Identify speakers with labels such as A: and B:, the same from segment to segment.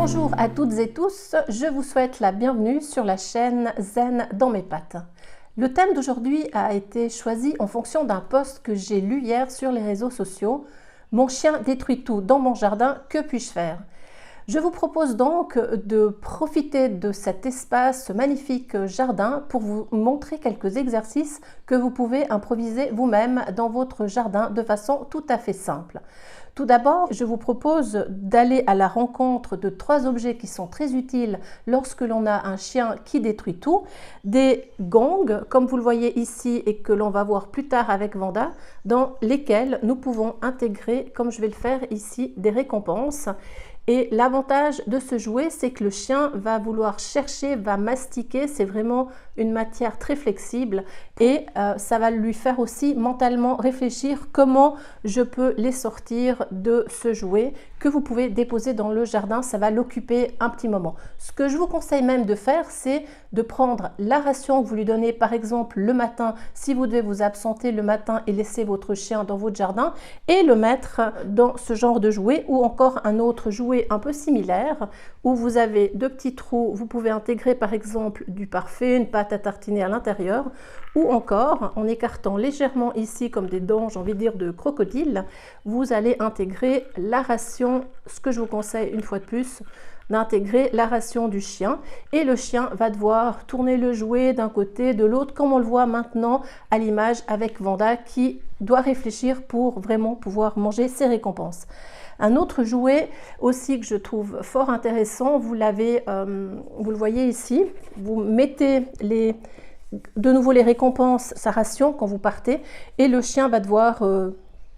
A: Bonjour à toutes et tous, je vous souhaite la bienvenue sur la chaîne Zen dans mes pattes. Le thème d'aujourd'hui a été choisi en fonction d'un post que j'ai lu hier sur les réseaux sociaux. Mon chien détruit tout dans mon jardin, que puis-je faire? Je vous propose donc de profiter de cet espace, ce magnifique jardin, pour vous montrer quelques exercices que vous pouvez improviser vous-même dans votre jardin de façon tout à fait simple. Tout d'abord, je vous propose d'aller à la rencontre de 3 objets qui sont très utiles lorsque l'on a un chien qui détruit tout. Des gongs, comme vous le voyez ici et que l'on va voir plus tard avec Vanda, dans lesquels nous pouvons intégrer, comme je vais le faire ici, des récompenses. Et l'avantage de ce jouet, c'est que le chien va vouloir chercher, va mastiquer, c'est vraiment une matière très flexible et ça va lui faire aussi mentalement réfléchir comment je peux les sortir de ce jouet que vous pouvez déposer dans le jardin, ça va l'occuper un petit moment. Ce que je vous conseille même de faire, c'est de prendre la ration que vous lui donnez par exemple le matin, si vous devez vous absenter le matin et laisser votre chien dans votre jardin, et le mettre dans ce genre de jouet ou encore un autre jouet un peu similaire où vous avez 2 petits trous, vous pouvez intégrer par exemple du parfait, une pâte à tartiner à l'intérieur, ou encore en écartant légèrement ici comme des dents, j'ai envie de dire de crocodile, vous allez intégrer la ration, ce que je vous conseille une fois de plus, d'intégrer la ration du chien, et le chien va devoir tourner le jouet d'un côté, de l'autre, comme on le voit maintenant à l'image avec Vanda qui doit réfléchir pour vraiment pouvoir manger ses récompenses. Un autre jouet aussi que je trouve fort intéressant, vous le voyez ici, vous mettez de nouveau les récompenses, sa ration quand vous partez, et le chien va devoir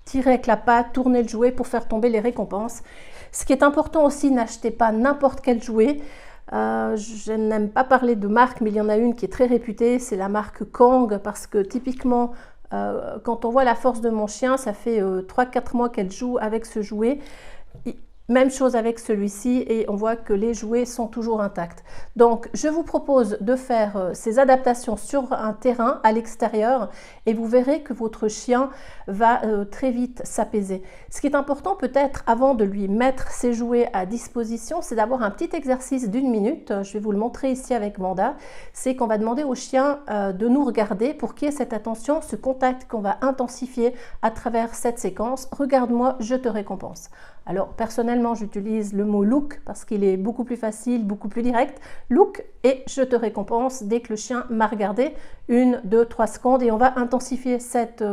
A: tirer avec la patte, tourner le jouet pour faire tomber les récompenses. Ce qui est important aussi, n'achetez pas n'importe quel jouet. Je n'aime pas parler de marque, mais il y en a une qui est très réputée, c'est la marque Kong, parce que typiquement, quand on voit la force de mon chien, ça fait 3-4 mois qu'elle joue avec ce jouet. Même chose avec celui-ci et on voit que les jouets sont toujours intacts. Donc je vous propose de faire ces adaptations sur un terrain à l'extérieur et vous verrez que votre chien va très vite s'apaiser. Ce qui est important peut-être avant de lui mettre ses jouets à disposition, c'est d'avoir un petit exercice d'1 minute. Je vais vous le montrer ici avec Vanda. C'est qu'on va demander au chien de nous regarder pour qu'il y ait cette attention, ce contact qu'on va intensifier à travers cette séquence. Regarde-moi, je te récompense. Alors personnellement, j'utilise le mot look parce qu'il est beaucoup plus facile, beaucoup plus direct. Look et je te récompense dès que le chien m'a regardé, 1, 2, 3 secondes, et on va intensifier cette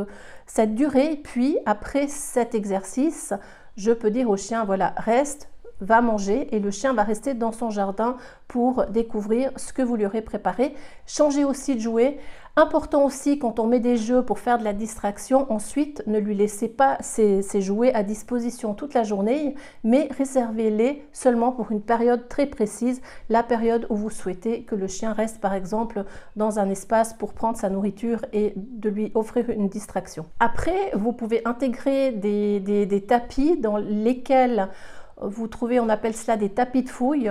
A: durée. Puis après cet exercice, je peux dire au chien, voilà, reste, va manger, et le chien va rester dans son jardin pour découvrir ce que vous lui aurez préparé. Changez aussi de jouet. Important aussi quand on met des jeux pour faire de la distraction, ensuite ne lui laissez pas ces jouets à disposition toute la journée, mais réservez-les seulement pour une période très précise, la période où vous souhaitez que le chien reste par exemple dans un espace pour prendre sa nourriture et de lui offrir une distraction. Après, vous pouvez intégrer des tapis dans lesquels vous trouvez, on appelle cela des tapis de fouille.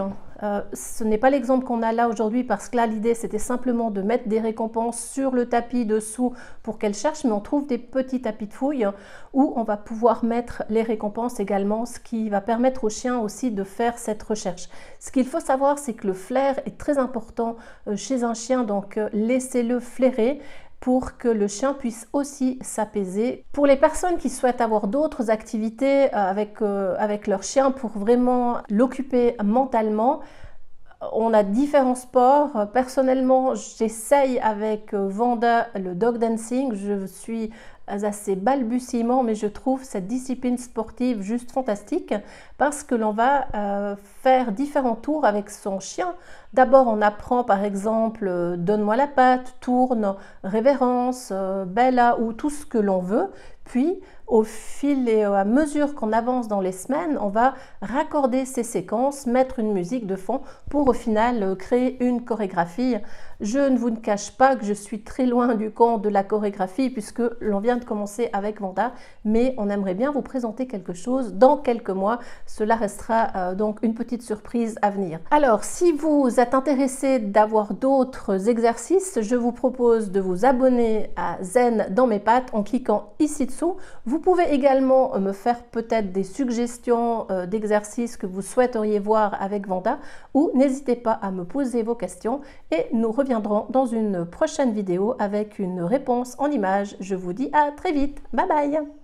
A: Ce n'est pas l'exemple qu'on a là aujourd'hui parce que là l'idée c'était simplement de mettre des récompenses sur le tapis dessous pour qu'elle cherche, mais on trouve des petits tapis de fouille où on va pouvoir mettre les récompenses également, ce qui va permettre au chien aussi de faire cette recherche. Ce qu'il faut savoir, c'est que le flair est très important chez un chien, donc laissez-le flairer pour que le chien puisse aussi s'apaiser. Pour les personnes qui souhaitent avoir d'autres activités avec leur chien pour vraiment l'occuper mentalement, on a différents sports. Personnellement, j'essaye avec Vanda le dog dancing. Je suis assez balbutiement, mais je trouve cette discipline sportive juste fantastique parce que l'on va faire différents tours avec son chien. D'abord, on apprend par exemple donne-moi la patte, tourne, révérence, bella ou tout ce que l'on veut. Puis, au fil et à mesure qu'on avance dans les semaines, on va raccorder ces séquences, mettre une musique de fond pour au final créer une chorégraphie. Je ne vous cache pas que je suis très loin du compte de la chorégraphie puisque l'on vient de commencer avec Vanda, mais on aimerait bien vous présenter quelque chose dans quelques mois. Cela restera donc une petite surprise à venir. Alors, si vous êtes intéressé d'avoir d'autres exercices, je vous propose de vous abonner à Zen dans mes pattes en cliquant ici dessous. Vous pouvez également me faire peut-être des suggestions d'exercices que vous souhaiteriez voir avec Vanda, ou n'hésitez pas à me poser vos questions et nous reviendrons dans une prochaine vidéo avec une réponse en images. Je vous dis à très vite. Bye bye!